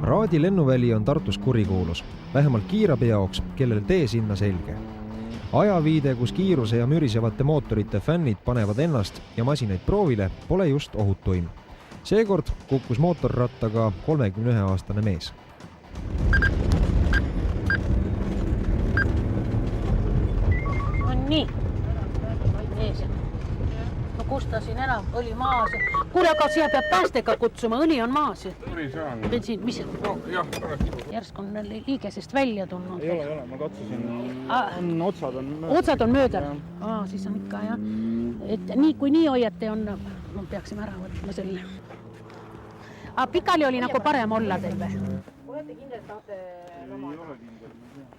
Raadi lennuväli on Tartus kurikuulus, vähemalt kiirabi jaoks, kellel tee sinna selge. Ajaviide, kus kiiruse ja mürisevate mootorite fännid panevad ennast ja masinaid proovile, pole just ohutuim. Seekord kukkus mootorrattaga 31-aastane mees. On nii. No kus ta siin enam? Õli maas. Kuule, aga siia peab päästega kutsuma, õli on maas. Õli see on. Bensiin, mis? No jah, järsk on liigesest välja tulnud. Ei ole, ma katsusin. Otsad on mööda. Otsad on mööda? Siis on ikka, jah. Et nii, kui nii hoiate on, no peaksime ära võtma selle. Pikali oli nagu parem olla teil või? Olete kindel, et tahate loma? Ei ole kindel.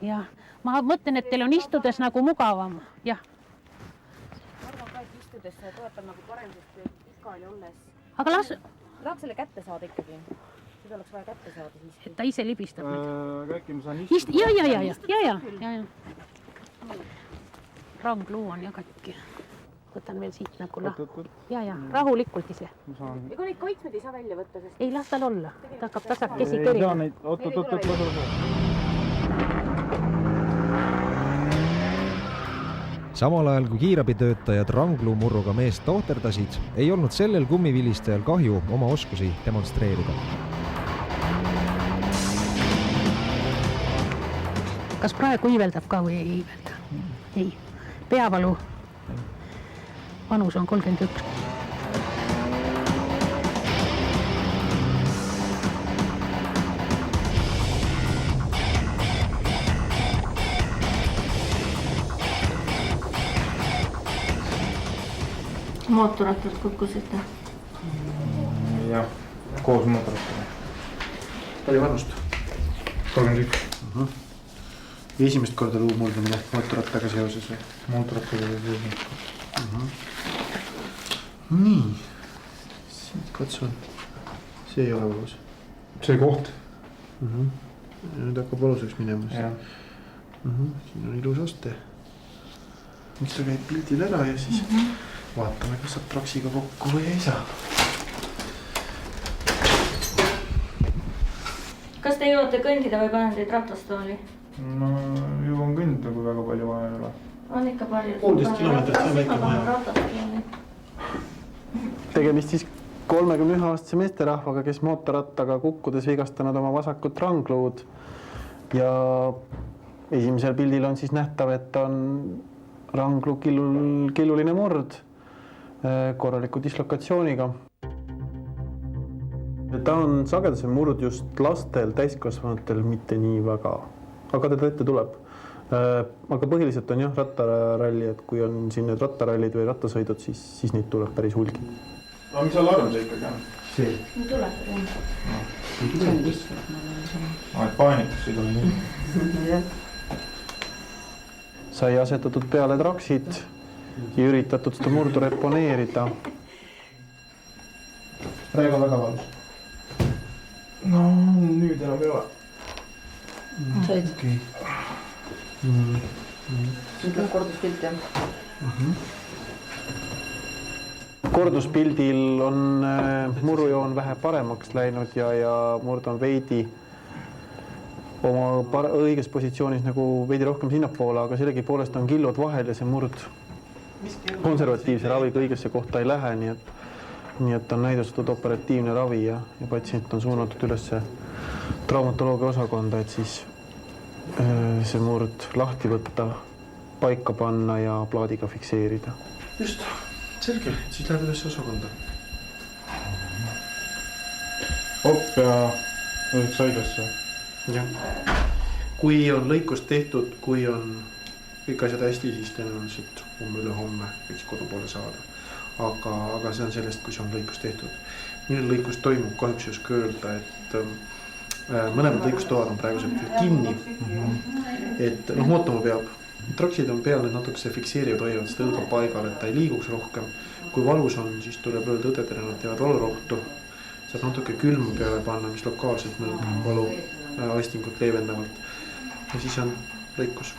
Jah, ma mõtlen, et teil on istudes nagu mugavam. Jah. Ma arvan ka, et istudes toetab nagu parem, sest pikali olles. Aga las... Tahaks selle kätte saada ikkagi. Seda oleks vaja kätte saada siis. Et ta ise libistab nüüd. Aga äkki ma saan Ja. Rangluu on jagati. Võtan veel siit nagu Ja, rahulikult ise. Ega neid kaitsmed ei saa välja võtta, sest... Ei, las tal olla. Ta hakkab tasakesi kerima. Samal ajal, kui kiirabitöötajad rangluumurruga meest tohterdasid, ei olnud sellel kummivilistajal kahju oma oskusi demonstreerida. Kas praegu iiveldab ka või ei iivelda? Ei. Peavalu vanus on 31. Mootorrattad kukkusite? Jah, koos mootorrattaga. Palju vanust? 31. Esimest korda luumurdumine mootorrattaga seoses või? Mootorrattaga seoses. Nii, siit katsun. See ei ole valus. See koht? Nüüd hakkab valuseks minemas. Siin on ilus aste. Miks ta käib pildil ära ja siis vaatame, kas saab traksiga kokku või ei saa. Kas te jõuate kõndida või panen teid ratastooli? No jõuan kõndida, kui väga palju vaja ei ole. On ikka palju. 13 kilomeetrit, see on väike maja. Tegemist siis 31-aastase meesterahvaga, kes mootorrattaga kukkudes vigastanud oma vasakut rangluud. Ja esimesel pildil on siis nähtav, et on rangluu killuline murd korraliku dislokatsiooniga. Ta on sagedase murd just lastel, täiskasvanutel mitte nii väga, aga teda ette tuleb. Aga põhiliselt on jah rattaralli, et kui on siin need rattarallid või rattasõidud, siis neid tuleb päris hulgi. Aga mis alarm see ikkagi on? See. Nüüd tuleb jah. See on lihtsalt. Et paanikas ei tule nii. Sai asetatud peale traksid ja üritatud seda murdu reponeerida. Praegu väga valus. No nüüd enam ei ole. Said? Okei. See on korduspilt jah. Korduspildil on murrujoon vähe paremaks läinud ja murd on veidi oma õiges positsioonis nagu veidi rohkem sinnapoole, aga sellegi poolest on killud vahel ja see murd konservatiivse raviga õigesse kohta ei lähe, nii et on näidustatud operatiivne ravi ja patsient on suunatud üles traumatoloogia osakonda, et siis see murd lahti võtta, paika panna ja plaadiga fikseerida. Just, selge, siis läheb üles osakonda. Hopp ja üks haiglasse. Jah. Kui on lõikus tehtud, kui on kõik asjad hästi, siis tõenäoliselt üle-homme võiks kodu poole saada. Aga see on sellest, kui see on lõikus tehtud. Millel lõikus toimub, kahjuks ei oska öelda, et mõlemad lõikustoad on praegusel kinni. Et muutuma peab. Traksid on peal, need natukese fikseerivad hoiavad seda õlga paigal, et ta ei liiguks rohkem. Kui valus on, siis tuleb öelda õdedele, nad teevad valurohtu. Saab natuke külma peale panna, mis lokaalselt mõjub valu astingut leevendavalt. Ja siis on lõikus.